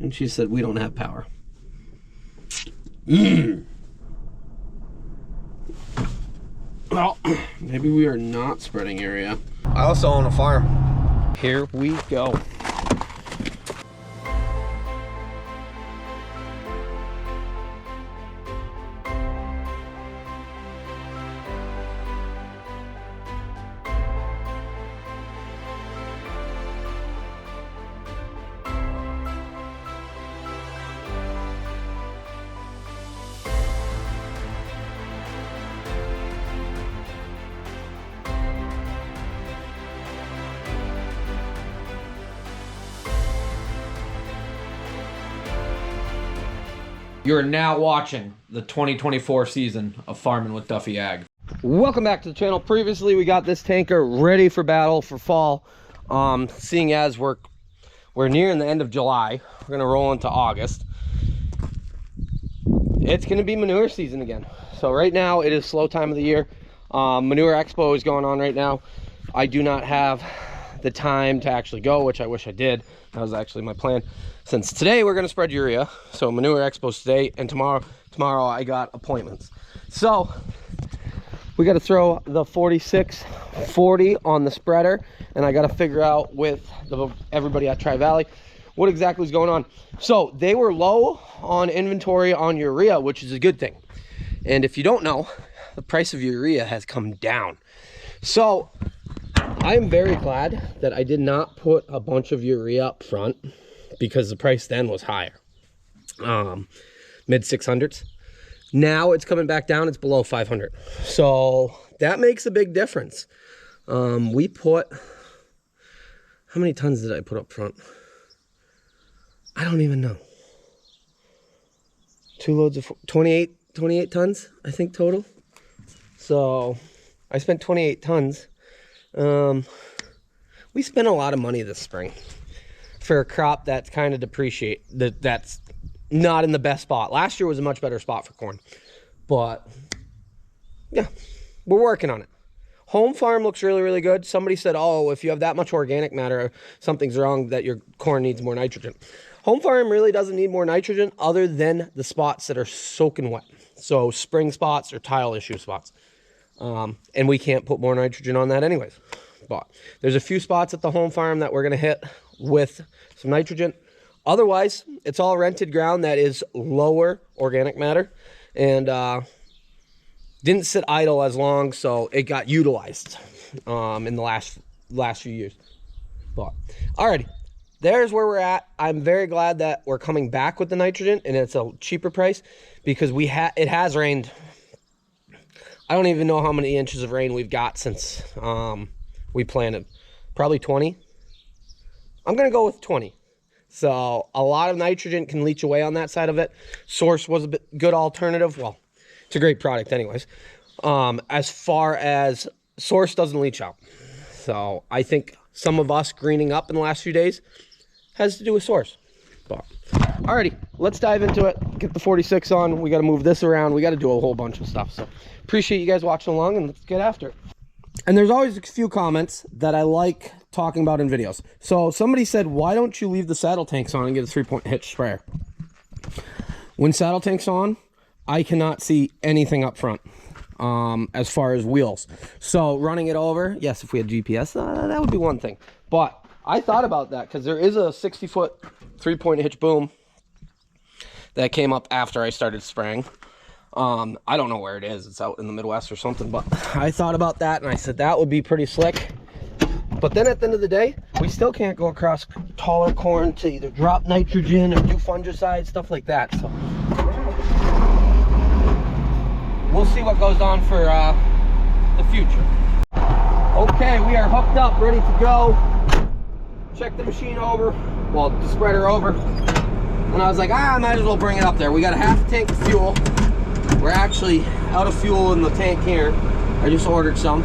And she said, we don't have power. Well, maybe we are not spreading area. I also own a farm. Here we go. You're now watching the 2024 season of Farming with Duffy Ag. Welcome back to the channel. Previously, we got this tanker ready for battle for fall. Seeing as we're nearing the end of July, we're gonna roll into August. It's gonna be manure season again. So right now it is slow time of the year. Manure Expo is going on right now. I do not have the time to actually go, which I wish I did. That was actually my plan. Since today we're gonna spread urea, so Manure Expo's today, and tomorrow I got appointments. So we got to throw the 4640 on the spreader, and I got to figure out with everybody at Tri-Valley what exactly is going on. So they were low on inventory on urea, which is a good thing. And if you don't know, the price of urea has come down. So I am very glad that I did not put a bunch of urea up front, because the price then was higher, mid 600s. Now it's coming back down, it's below 500. So that makes a big difference. We put, how many tons did I put up front? I don't even know. 2 loads of 28 tons, I think, total. So I spent 28 tons. We spent a lot of money this spring for a crop that's kind of that's not in the best spot. Last year was a much better spot for corn, but yeah, we're working on it. Home farm looks really, really good. Somebody said, oh, if you have that much organic matter, something's wrong, that your corn needs more nitrogen. Home farm really doesn't need more nitrogen other than the spots that are soaking wet. So spring spots or tile issue spots. And we can't put more nitrogen on that anyways. But there's a few spots at the home farm that we're going to hit with some nitrogen. Otherwise, it's all rented ground that is lower organic matter, and didn't sit idle as long, so it got utilized in the last few years. But alrighty, there's where we're at. I'm very glad that we're coming back with the nitrogen, and it's a cheaper price, because it has rained. I don't even know how many inches of rain we've got since we planted. Probably 20. I'm gonna go with 20. So a lot of nitrogen can leach away on that side of it. Source was a good alternative. Well, it's a great product anyways. As far as Source doesn't leach out. So I think some of us greening up in the last few days has to do with Source. But alrighty, let's dive into it. Get the 46 on. We got to move this around. We got to do a whole bunch of stuff. So appreciate you guys watching along, and let's get after it. And there's always a few comments that I like talking about in videos. So somebody said, why don't you leave the saddle tanks on and get a 3-point hitch sprayer? When saddle tank's on, I cannot see anything up front as far as wheels. So running it over, yes, if we had GPS, that would be one thing. But I thought about that, because there is a 60-foot 3-point hitch boom that came up after I started spraying. I don't know where it is. It's out in the Midwest or something, but I thought about that, and I said that would be pretty slick. But then at the end of the day, we still can't go across taller corn to either drop nitrogen or do fungicide, stuff like that. So we'll see what goes on for the future. Okay, we are hooked up, ready to go. Check the machine over, well, the spreader over. And I was like, I might as well bring it up there. We got a half tank of fuel. We're actually out of fuel in the tank here. I just ordered some.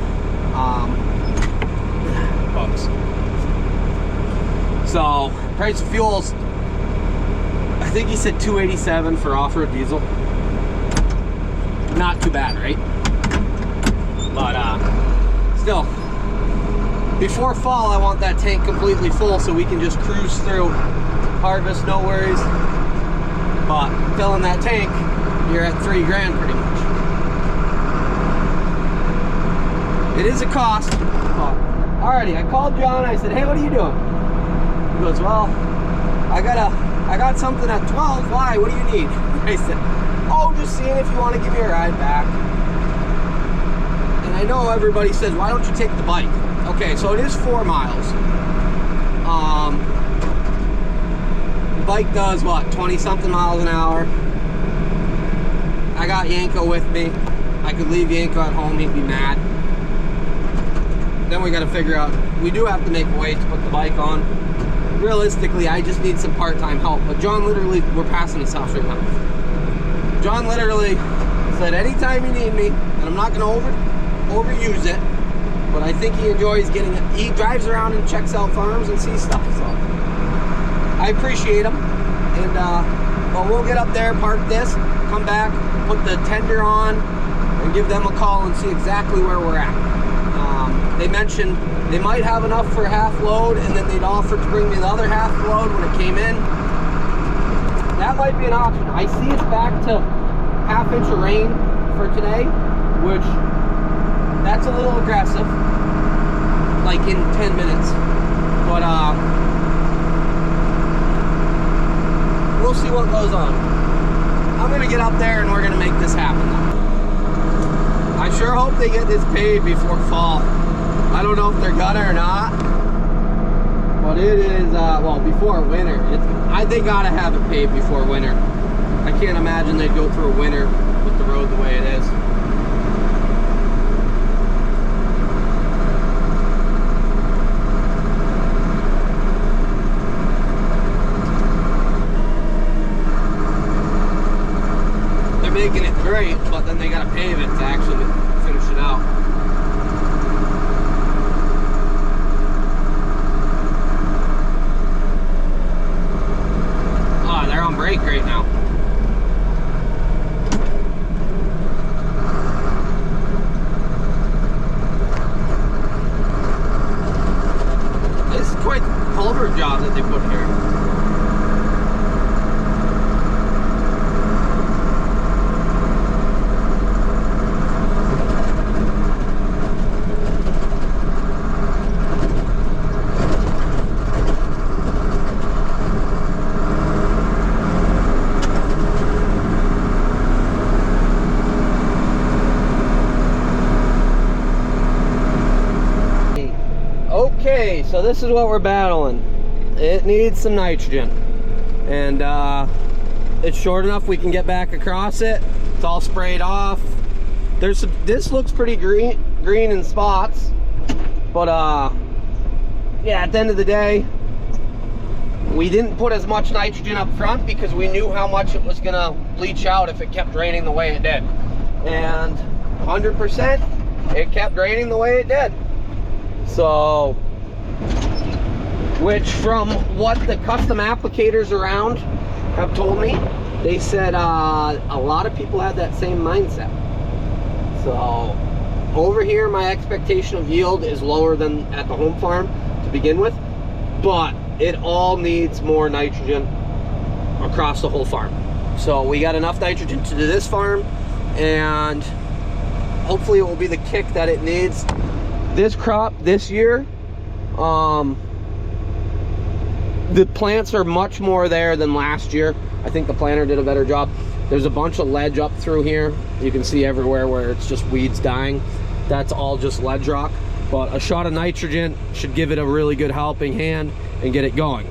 Bugs. So, price of fuel's, I think he said $287 for off-road diesel. Not too bad, right? But still, before fall, I want that tank completely full so we can just cruise through harvest, no worries. But filling that tank, you're at $3 grand pretty much. It is a cost. Alrighty, I called John. I said, hey, what are you doing? He goes, well, I got something at 12. Why? What do you need? I said, oh, just seeing if you want to give me a ride back. And I know everybody says, why don't you take the bike? Okay, so it is 4 miles. The bike does what, 20 something miles an hour. I got Yanko with me. I could leave Yanko at home, he'd be mad. Then we got to figure out, we do have to make a way to put the bike on. Realistically, I just need some part-time help. But John literally, we're passing his house right now. John literally said, anytime you need me, and I'm not going to overuse it, but I think he enjoys getting it. He drives around and checks out farms and sees stuff, so I appreciate him. And well, we'll get up there, park this, come back, put the tender on, and give them a call and see exactly where we're at. They mentioned they might have enough for half load, and then they'd offer to bring me the other half load when it came in. That might be an option. I see it's back to ½ inch of rain for today, which that's a little aggressive, like in 10 minutes. But we'll see what goes on. I'm gonna get up there and we're gonna make this happen. I sure hope they get this paid before fall. I don't know if they're gonna or not, but it is, well, before winter. They gotta have it paid before winter. I can't imagine they'd go through a winter with the road the way it is. They're making it great, but then they gotta pave it to actually finish it out. Break right now. This is quite the culvert job that they put here. Okay, so this is what we're battling. It needs some nitrogen, and it's short enough we can get back across it. It's all sprayed off. This looks pretty green in spots, but yeah, at the end of the day, we didn't put as much nitrogen up front because we knew how much it was gonna bleach out if it kept draining the way it did. And 100%, it kept draining the way it did. So, which from what the custom applicators around have told me, they said a lot of people had that same mindset. So, over here my expectation of yield is lower than at the home farm to begin with, but it all needs more nitrogen across the whole farm. So we got enough nitrogen to do this farm, and hopefully it will be the kick that it needs. This crop this year, the plants are much more there than last year. I think the planter did a better job. There's a bunch of ledge up through here. You can see everywhere where it's just weeds dying. That's all just ledge rock. But a shot of nitrogen should give it a really good helping hand and get it going.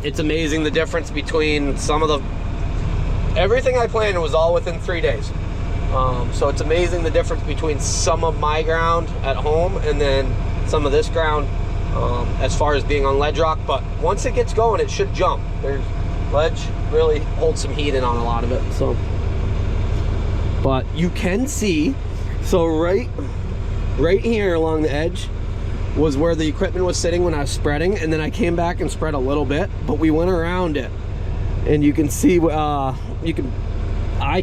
It's amazing the difference between some of the... Everything I planted was all within 3 days. So it's amazing the difference between some of my ground at home and then some of this ground as far as being on ledge rock. But once it gets going, it should jump. There's ledge really holds some heat in on a lot of it. So, but you can see, so right here along the edge was where the equipment was sitting when I was spreading, and then I came back and spread a little bit, but we went around it, and you can see I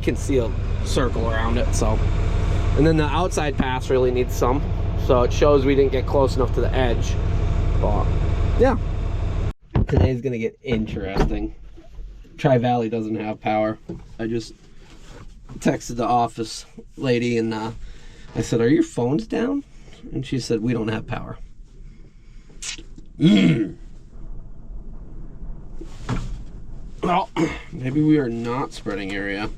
can see a circle around it. So, and then the outside pass really needs some, so it shows we didn't get close enough to the edge. But yeah, Today's gonna get interesting. Tri-Valley doesn't have power. I just texted the office lady and I said, "Are your phones down?" And she said, "We don't have power." Well, maybe we are not spreading area.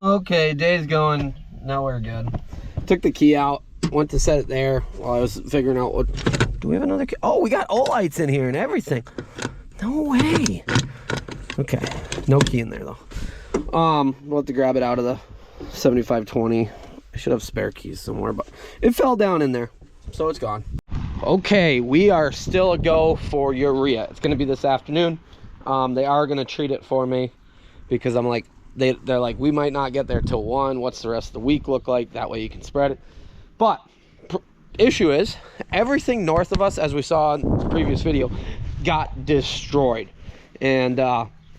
Okay, day's going. Now we're good. Took the key out, went to set it there while I was figuring out what. Do we have another key? Oh, we got lights in here and everything. No way. Okay, no key in there though. We'll have to grab it out of the 7520. I should have spare keys somewhere, but it fell down in there, so it's gone. Okay, we are still a go for urea. It's gonna be this afternoon. They are gonna treat it for me because I'm like, they're like, we might not get there till 1. What's the rest of the week look like? That way you can spread it. But issue is, everything north of us, as we saw in the previous video, got destroyed. And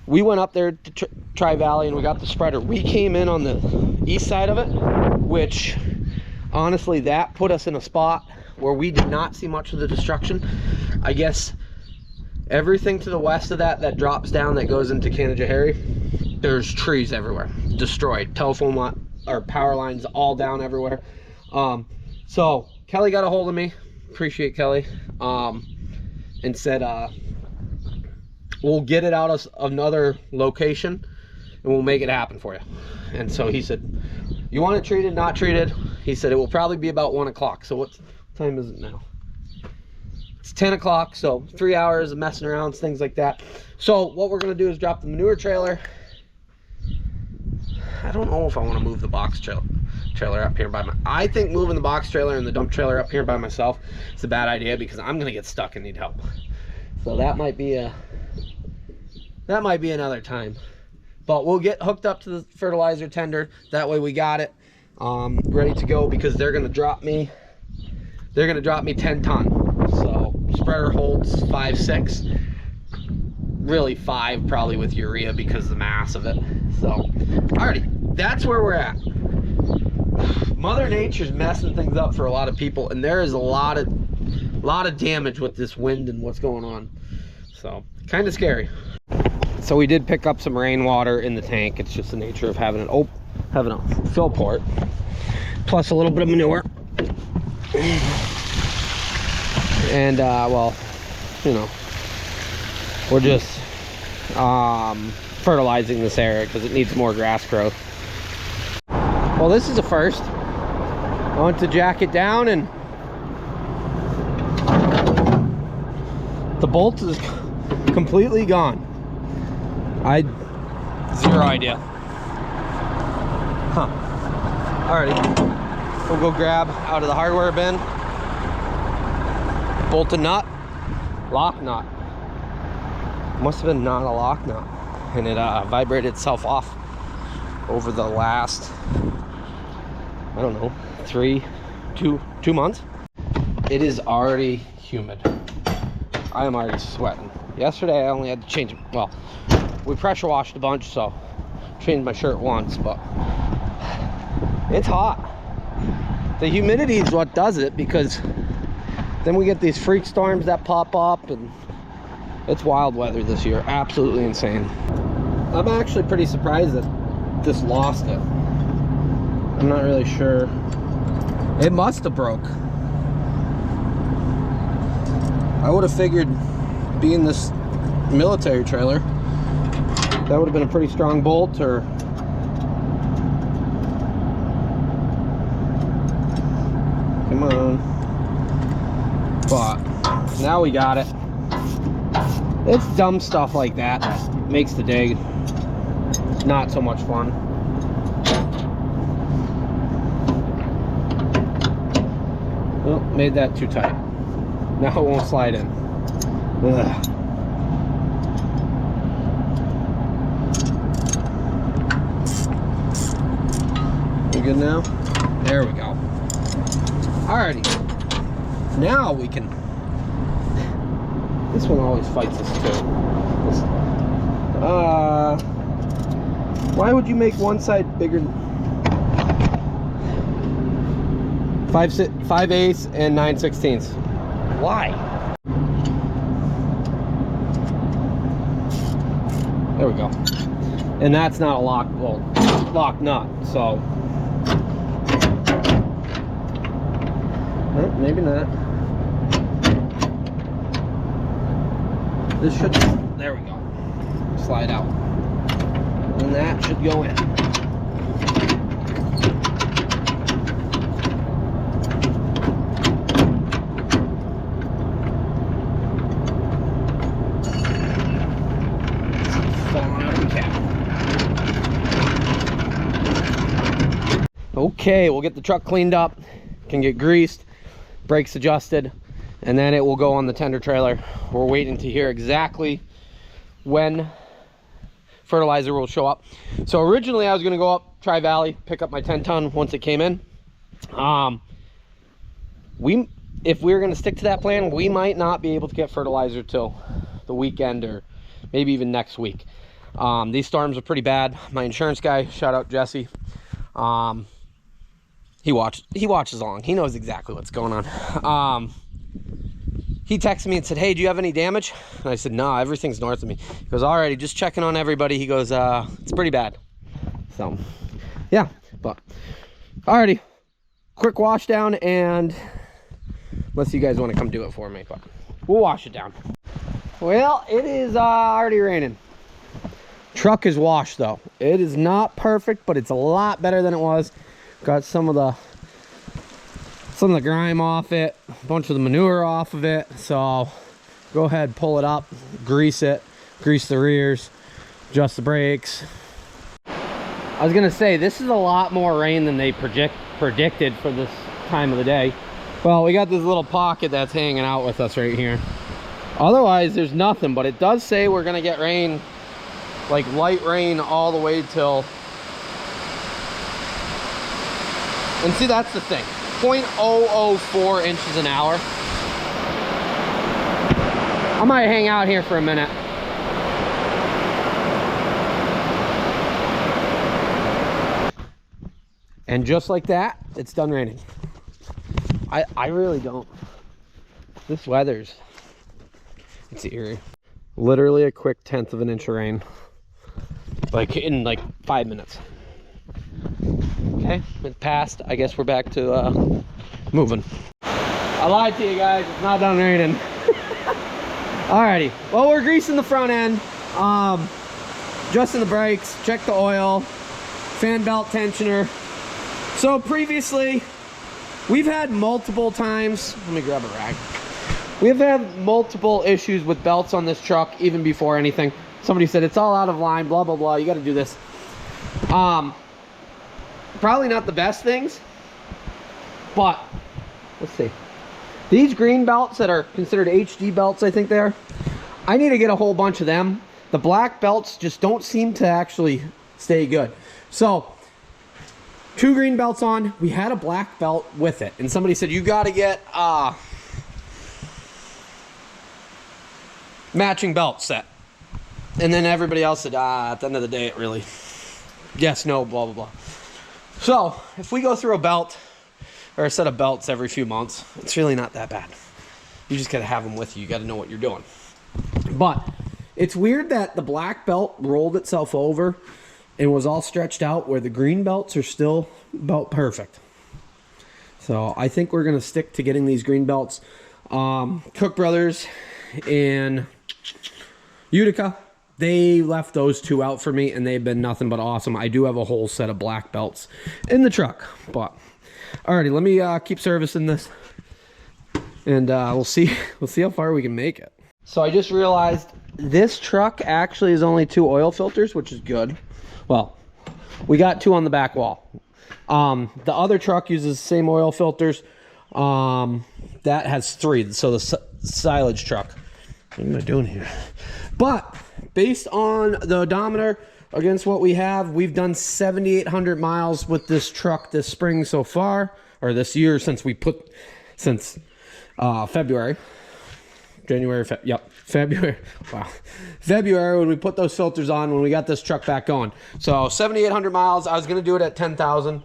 we went up there to Tri-Valley and we got the spreader. We came in on the east side of it, which honestly, that put us in a spot where we did not see much of the destruction. I guess everything to the west of that drops down, that goes into Canajoharie, there's trees everywhere, destroyed. Telephone line, or power lines all down everywhere. So Kelly got a hold of me, appreciate Kelly, and said, we'll get it out of another location and we'll make it happen for you. And so he said, you want it treated, not treated? He said it will probably be about 1 o'clock. So what time is it now? It's 10 o'clock, so 3 hours of messing around, things like that. So what we're gonna do is drop the manure trailer. I don't know if I want to move the box trailer up here by my. I think moving the box trailer and the dump trailer up here by myself is a bad idea because I'm gonna get stuck and need help. So that might be another time. But we'll get hooked up to the fertilizer tender. That way we got it ready to go because they're gonna drop me 10 ton. So spreader holds 5, 6. Really 5 probably with urea because of the mass of it. So alrighty, that's where we're at. Mother Nature's messing things up for a lot of people, and there is a lot of damage with this wind and what's going on. So kind of scary. So we did pick up some rainwater in the tank. It's just the nature of having a fill port, plus a little bit of manure. And well, you know, we're just fertilizing this area because it needs more grass growth. Well, this is a first. I went to jack it down and the bolt is completely gone. Zero idea. Huh. Alrighty, we'll go grab out of the hardware bin, bolted nut, lock nut. Must have been not a lock nut, and it vibrated itself off over the last, I don't know, 2 months. It is already humid. I am already sweating. Yesterday I only had to change, well, we pressure washed a bunch, so changed my shirt once, but it's hot. The humidity is what does it, because then we get these freak storms that pop up, and it's wild weather this year. Absolutely insane. I'm actually pretty surprised that this lost it. I'm not really sure. It must have broke. I would have figured, being this military trailer, that would have been a pretty strong bolt, or come on. But now we got it. It's dumb stuff like that that makes the day not so much fun. Oh, made that too tight. Now it won't slide in. Ugh. We good now? There we go. Alrighty. Now we can. This one always fights us too. Why would you make one side bigger? 5/8 and 9/16. Why? There we go. And that's not a lock, well, lock nut, so. Oh, maybe not. This should, there we go. Slide out. And that should go in. Okay, we'll get the truck cleaned up, can get greased, brakes adjusted, and then it will go on the tender trailer. We're waiting to hear exactly when fertilizer will show up. So originally I was gonna go up Tri Valley, pick up my 10-ton once it came in. If we were gonna stick to that plan, we might not be able to get fertilizer till the weekend or maybe even next week. These storms are pretty bad. My insurance guy, shout out Jesse, he watches along. He knows exactly what's going on. He texted me and said, hey, do you have any damage? And I said, no, everything's north of me. He goes, alrighty, just checking on everybody. He goes, it's pretty bad. So, yeah, but alrighty, quick wash down, and unless you guys want to come do it for me, but we'll wash it down. Well, it is already raining. Truck is washed though. It is not perfect, but it's a lot better than it was. Got some of the grime off it, a bunch of the manure off of it. So go ahead, pull it up, grease it, grease the rears, adjust the brakes. I was gonna say, this is a lot more rain than they predicted for this time of the day. Well, we got this little pocket that's hanging out with us right here. Otherwise, there's nothing, but it does say we're gonna get rain, like light rain all the way till, and see, that's the thing, 0.004 inches an hour. I might hang out here for a minute. And just like that, it's done raining. I really don't. This weather's, it's eerie. Literally a quick 1/10 of an inch of rain. Like in like 5 minutes. Okay, it passed. I guess we're back to moving. I lied to you guys, it's not done raining. Alrighty, well, we're greasing the front end, adjusting the brakes, check the oil, fan belt tensioner. So previously, we've had multiple times, let me grab a rag. We've had multiple issues with belts on this truck even before anything. Somebody said it's all out of line, blah, blah, blah, you gotta do this. Probably not the best things, but let's see. These green belts that are considered HD belts, I think they are, I need to get a whole bunch of them. The black belts just don't seem to actually stay good. So, 2 green belts on, we had a black belt with it, and somebody said you gotta get matching belt set. And then everybody else said, at the end of the day, it really, yes, no, blah, blah, blah. So, if we go through a belt, or a set of belts every few months, it's really not that bad. You just gotta have them with you. You gotta know what you're doing. But, it's weird that the black belt rolled itself over and was all stretched out, where the green belts are still belt perfect. So, I think we're gonna stick to getting these green belts. Cook Brothers in Utica, they left those 2 out for me, and they've been nothing but awesome. I do have a whole set of black belts in the truck, but alrighty, let me keep servicing this, and we'll see how far we can make it. So I just realized this truck actually is only 2 oil filters, which is good. Well, we got 2 on the back wall. The other truck uses the same oil filters. That has 3, so the silage truck. What am I doing here? But based on the odometer against what we have, we've done 7,800 miles with this truck this spring so far, or this year, since February. February. Wow. February, when we put those filters on, when we got this truck back going. So 7,800 miles. I was going to do it at 10,000.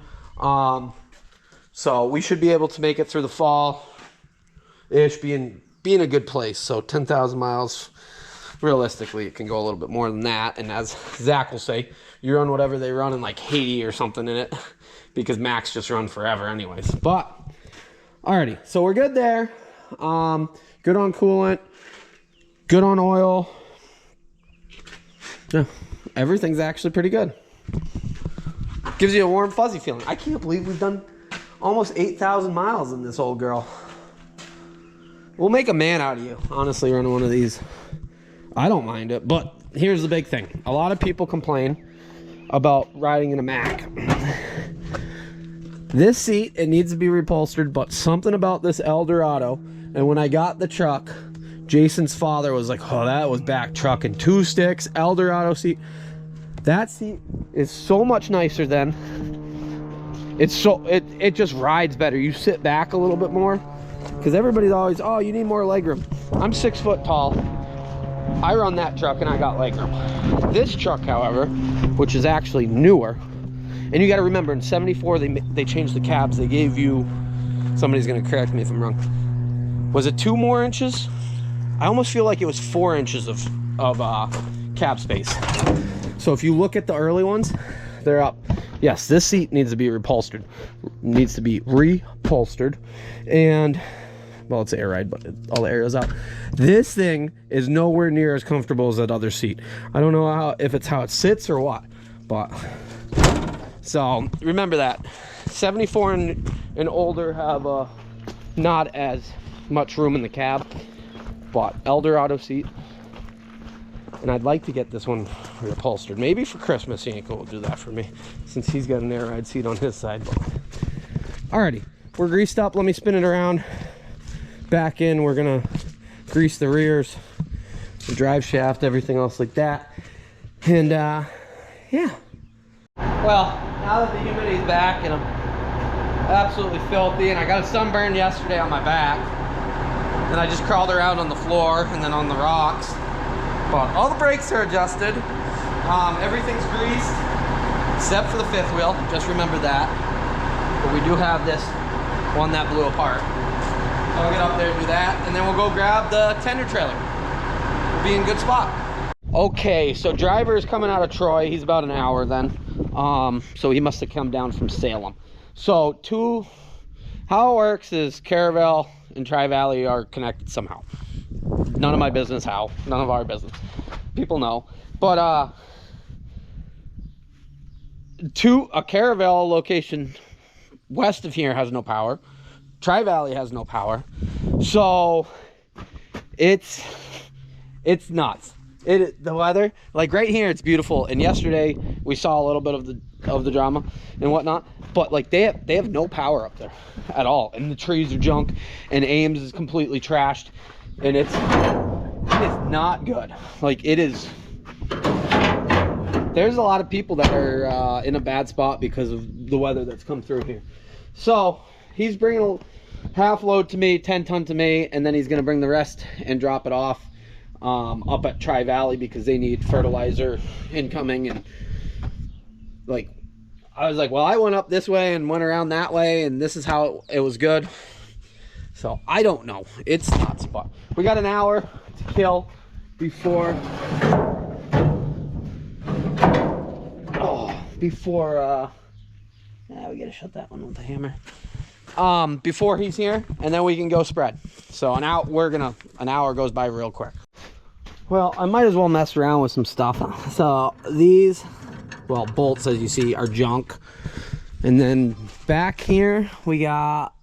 So we should be able to make it through the fall-ish, be in a good place. So 10,000 miles. realistically, it can go a little bit more than that. And as Zach will say, you run whatever they run in like Haiti or something in it, because Max just run forever anyways. But alrighty, so we're good there. Good on coolant, good on oil. Yeah, everything's actually pretty good. Gives you a warm, fuzzy feeling. I can't believe we've done almost 8,000 miles in this old girl. We'll make a man out of you, honestly, running one of these. I don't mind it, but here's the big thing. A lot of people complain about riding in a Mack. This seat, it needs to be reupholstered, but something about this Eldorado, and when I got the truck, Jason's father was like, oh, that was back trucking, 2 sticks, Eldorado seat. That seat is so much nicer than, it just rides better. You sit back a little bit more, because everybody's always, oh, you need more legroom. I'm 6 foot tall. I run that truck and I got legroom. This truck, however, which is actually newer, and you got to remember, in 74 they changed the cabs. They gave you, somebody's going to correct me if I'm wrong, was it 2 more inches? I almost feel like it was 4 inches of cab space. So if you look at the early ones, they're up. Yes, this seat needs to be reupholstered. And, well, it's air ride, but all the air is out. This thing is nowhere near as comfortable as that other seat. I don't know if it's how it sits or what, but so remember that 74 and older have not as much room in the cab, but Eldorado seat. And I'd like to get this one reupholstered. Maybe for Christmas, Yanko will do that for me, since he's got an air ride seat on his side. But alrighty, we're greased up. Let me spin it around. Back in, we're gonna grease the rears, the drive shaft, everything else like that. And yeah. Well, now that the humidity's back and I'm absolutely filthy, and I got a sunburn yesterday on my back, and I just crawled around on the floor and then on the rocks. But all the brakes are adjusted. Everything's greased except for the 5th wheel. Just remember that. But we do have this one that blew apart. So I'll get up there and do that, and then we'll go grab the tender trailer. We'll be in good spot. Okay, so driver is coming out of Troy. He's about an hour then. So he must have come down from Salem. So how it works is Caravel and Tri-Valley are connected somehow. None of my business how. None of our business. People know. But a Caravel location west of here has no power. Tri-Valley has no power. So it's nuts. The weather, like right here, it's beautiful. And yesterday we saw a little bit of the drama and whatnot. But like they have no power up there at all. And the trees are junk, and Ames is completely trashed. And it is not good. Like, it is. There's a lot of people that are in a bad spot because of the weather that's come through here. So he's bringing a half load to me, 10 ton to me, and then he's going to bring the rest and drop it off up at Tri-Valley, because they need fertilizer incoming. And like, I was like, well, I went up this way and went around that way, and this is how it was good. So I don't know. It's nuts, but we got an hour to kill before we gotta shut that one with the hammer. Before he's here, and then we can go spread. So an hour goes by real quick. Well, I might as well mess around with some stuff. So these, well, bolts, as you see, are junk. And then back here we got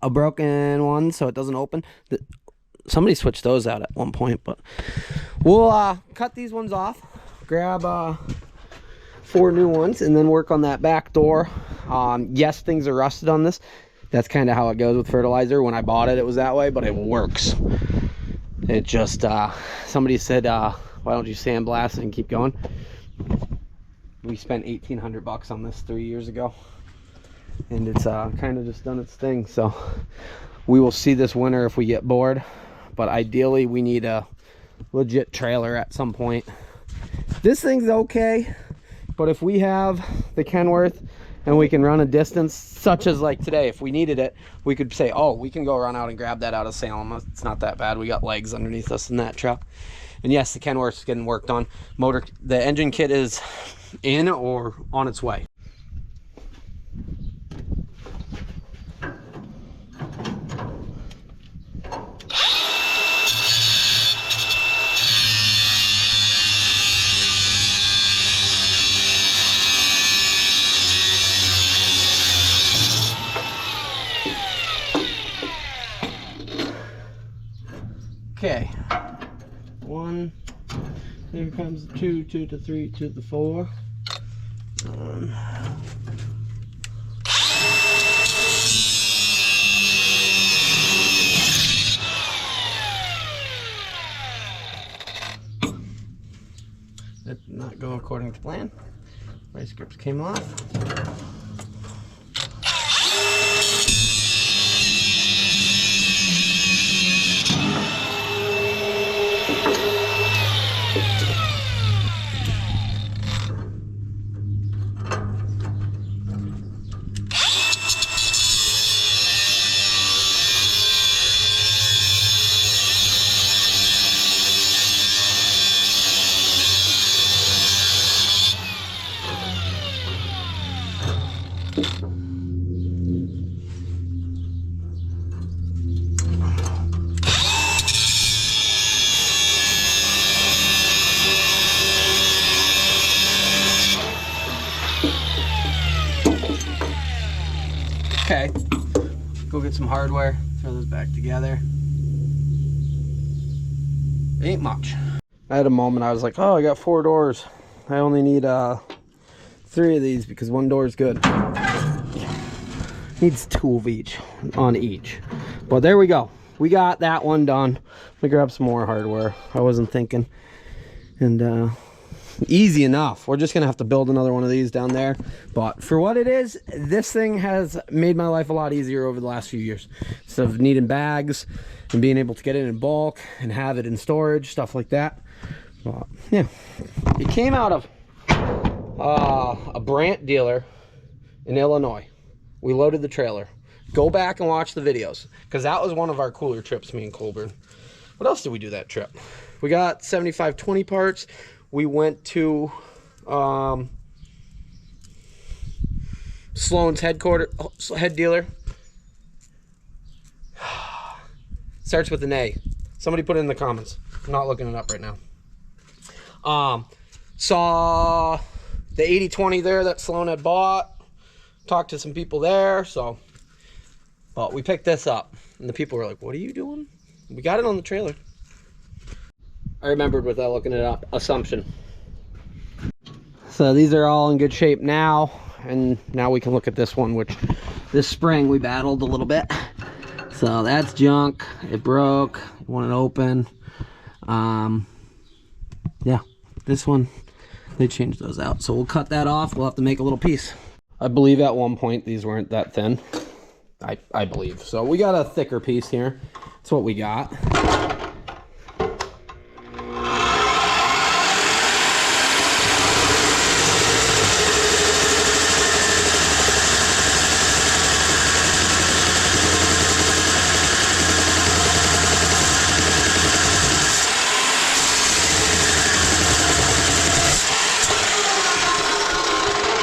a broken one, so it doesn't open. Somebody switched those out at one point, but we'll cut these ones off, grab 4 new ones, and then work on that back door. Yes, things are rusted on this. That's kind of how it goes with fertilizer. When I bought it, it was that way, but it works. It just somebody said, why don't you sandblast it and keep going? We spent $1,800 on this 3 years ago, and it's kind of just done its thing. So we will see this winter if we get bored, but ideally we need a legit trailer at some point. This thing's okay, but if we have the Kenworth and we can run a distance, such as like today, if we needed it, we could say, oh, we can go run out and grab that out of Salem. It's not that bad. We got legs underneath us in that truck. And yes, the Kenworth's getting worked on. The engine kit is in or on its way. Okay, 1, here comes the 2, 2 to 3, 2 to 4. That did not go according to plan. Vice grips came off. Okay, go get some hardware, throw those back together. Ain't much. I had a moment, I was like, oh, I got 4 doors. I only need 3 of these because 1 door is good. Needs 2 of each, on each. But there we go. We got that one done. Let me grab some more hardware. I wasn't thinking. And easy enough. We're just gonna have to build another one of these down there, but for what it is, this thing has made my life a lot easier over the last few years. Instead of needing bags and being able to get it in bulk and have it in storage, stuff like that. But yeah, it came out of a Brandt dealer in Illinois. We loaded the trailer. Go back and watch the videos, because that was one of our cooler trips, me and Colburn. What else did we do that trip? We got 7520 parts. We went to Sloan's head dealer. Starts with an A. Somebody put it in the comments. I'm not looking it up right now. Saw the 8020 there that Sloan had bought. Talked to some people there. So, well, we picked this up. And the people were like, what are you doing? We got it on the trailer. I remembered without looking it up. Assumption. So these are all in good shape now, and now we can look at this one, which this spring we battled a little bit. So that's junk. It broke. You want it open. Yeah, this one they changed those out. So we'll cut that off. We'll have to make a little piece. I believe at one point these weren't that thin. I believe. So we got a thicker piece here. That's what we got.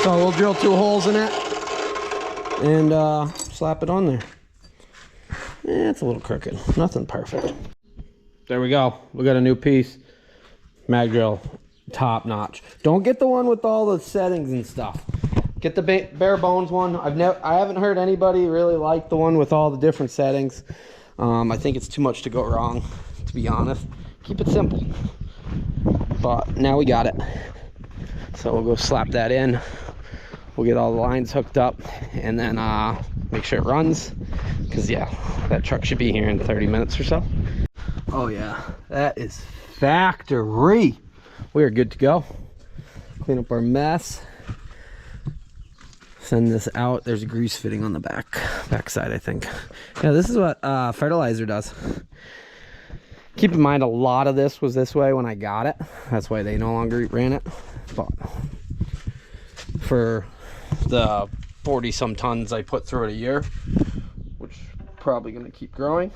So we'll drill 2 holes in it and slap it on there. It's a little crooked, nothing perfect. There we go. We got a new piece. Mag drill, top notch. Don't get the one with all the settings and stuff. Get the bare bones one. I haven't heard anybody really like the one with all the different settings. I think it's too much to go wrong, to be honest. Keep it simple. But now we got it. So we'll go slap that in. We'll get all the lines hooked up and then make sure it runs. Because yeah, that truck should be here in 30 minutes or so. Oh yeah, that is factory. We are good to go. Clean up our mess. Send this out. There's a grease fitting on the back side, I think. Yeah, this is what Fertilizer does. Keep in mind, a lot of this was this way when I got it. That's why they no longer ran it. But for the 40 some tons I put through it a year, which probably going to keep growing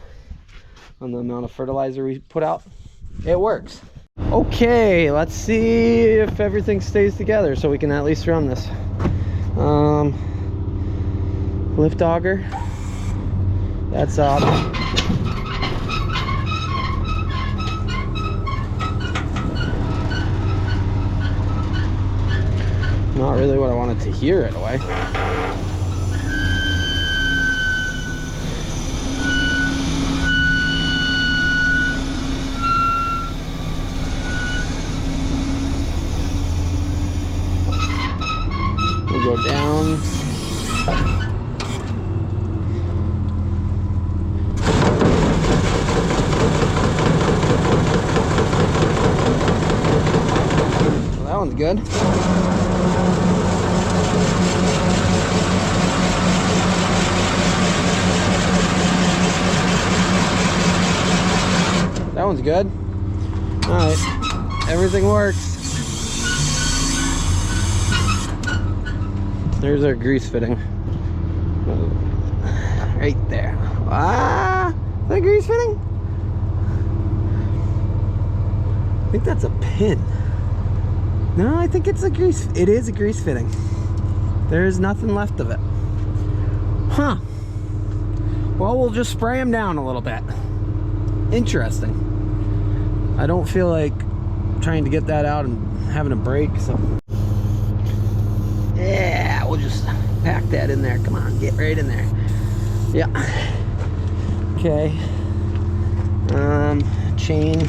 on the amount of fertilizer we put out, it works. Okay, let's see if everything stays together so we can at least run this. Lift auger, that's up. Not really what I wanted to hear right away. We'll go down. Well, that one's good. That one's good. All right, everything works. There's our grease fitting. Right there. Ah, is that grease fitting? I think that's a pin. No, I think it's a grease. It is a grease fitting. There's nothing left of it. Huh. Well, we'll just spray them down a little bit. Interesting. I don't feel like trying to get that out and having a break, so yeah, we'll just pack that in there. Come on, get right in there. Yeah. Okay. Chain.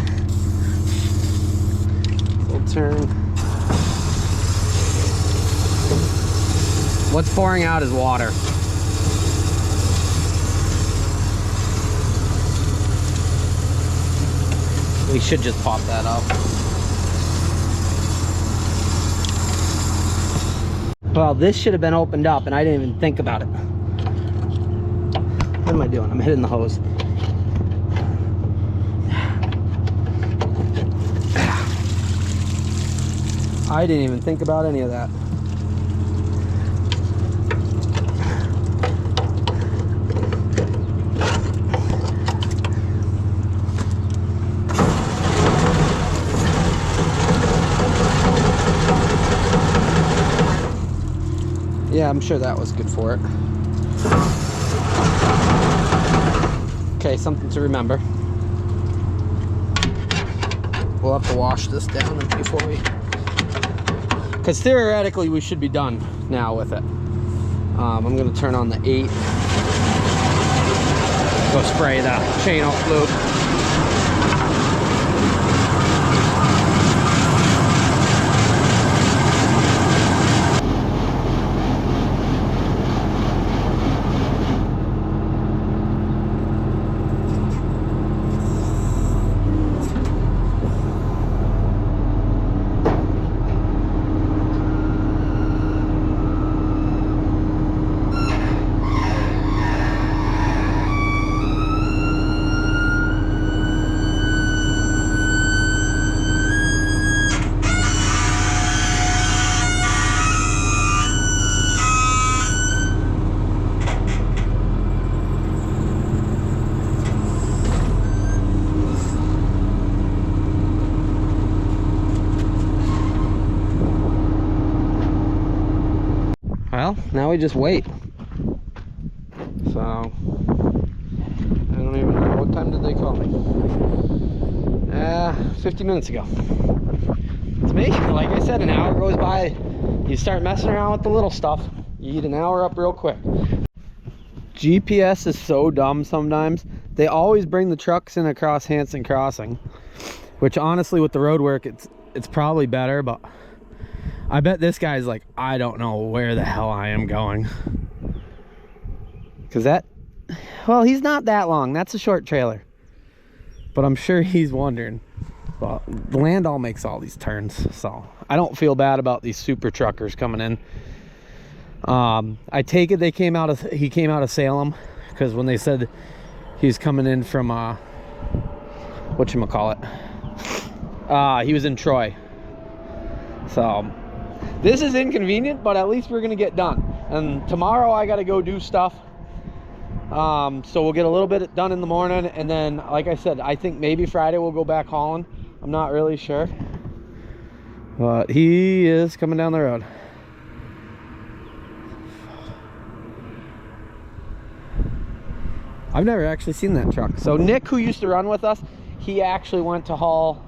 Full turn. What's pouring out is water. We should just pop that up. Well, this should have been opened up and I didn't even think about it. What am I doing? I'm hitting the hose. I didn't even think about any of that. Yeah, I'm sure that was good for it. Okay, something to remember. We'll have to wash this down before we... Because theoretically we should be done now with it. I'm going to turn on the 8. Go spray the chain out fluid. Well, now we just wait. So, I don't even know. What time did they call me? 50 minutes ago. It's amazing. Like I said, an hour goes by. You start messing around with the little stuff, you eat an hour up real quick. GPS is so dumb sometimes. They always bring the trucks in across Hanson Crossing, which honestly with the road work, it's probably better, but I bet this guy's like, I don't know where the hell I am going. Because that, well, he's not that long. That's a short trailer. But I'm sure he's wondering. Well, the land all makes all these turns, so I don't feel bad about these super truckers coming in. I take it he came out of Salem, because when they said he's coming in from whatchamacallit, he was in Troy. So this is inconvenient, but at least we're gonna get done. And tomorrow I gotta go do stuff. So we'll get a little bit done in the morning, and then like I said, I think maybe Friday we'll go back hauling. I'm not really sure. But he is coming down the road. I've never actually seen that truck. So Nick, who used to run with us, he actually went to haul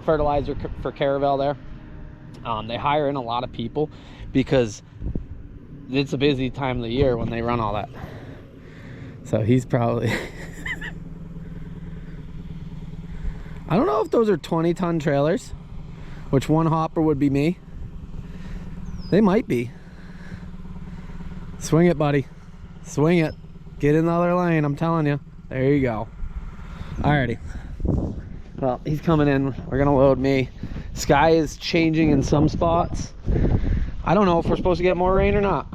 fertilizer for Caravel there. They hire in a lot of people because it's a busy time of the year when they run all that. So he's probably I don't know if those are 20-ton trailers, which one hopper would be me. They might be. Swing it, buddy. Swing it. Get in the other lane, I'm telling you. There you go. Alrighty. Well, he's coming in. We're gonna load me. Sky is changing in some spots. I don't know if we're supposed to get more rain or not.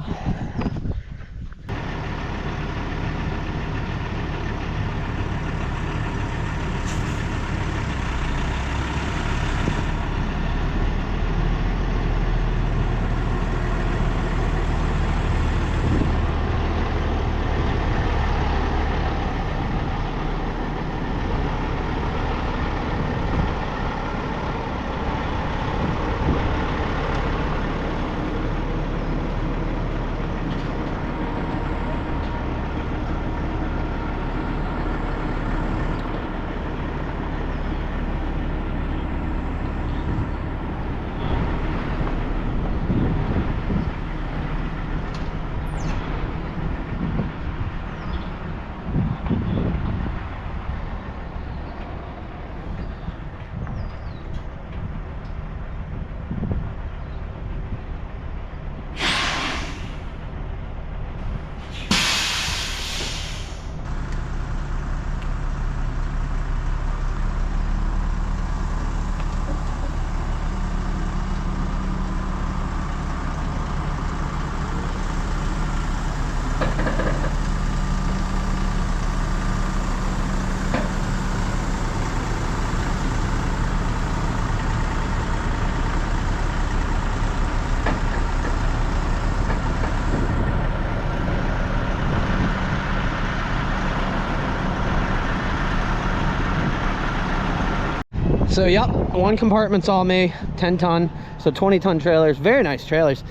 So yep, one compartment's all me, 10-ton, so 20-ton trailers, very nice trailers.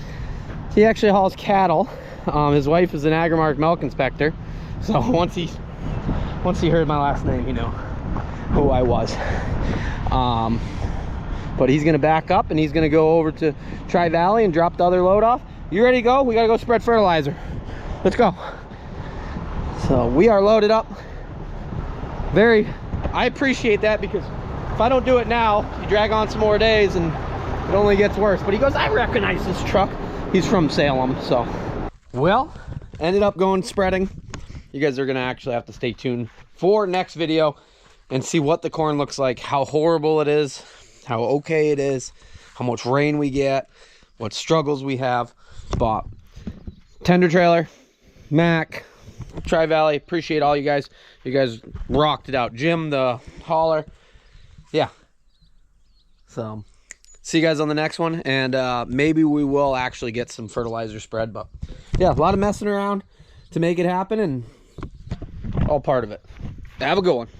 He actually hauls cattle. His wife is an Agrimark milk inspector, so once he heard my last name, he knew who I was. But he's gonna back up and he's gonna go over to Tri-Valley and drop the other load off. You ready to go? We gotta go spread fertilizer. Let's go. So we are loaded up. I appreciate that, because if I don't do it now, you drag on some more days and it only gets worse. But he goes, I recognize this truck. He's from Salem, so. Well, ended up going spreading. You guys are gonna actually have to stay tuned for next video and see what the corn looks like, how horrible it is, how okay it is, how much rain we get, what struggles we have. But tender trailer, Mac, Tri-Valley, appreciate all you guys. You guys rocked it out. Jim, the hauler. Yeah. So see you guys on the next one, and maybe we will actually get some fertilizer spread. But yeah, a lot of messing around to make it happen, and all part of it. Have a good one.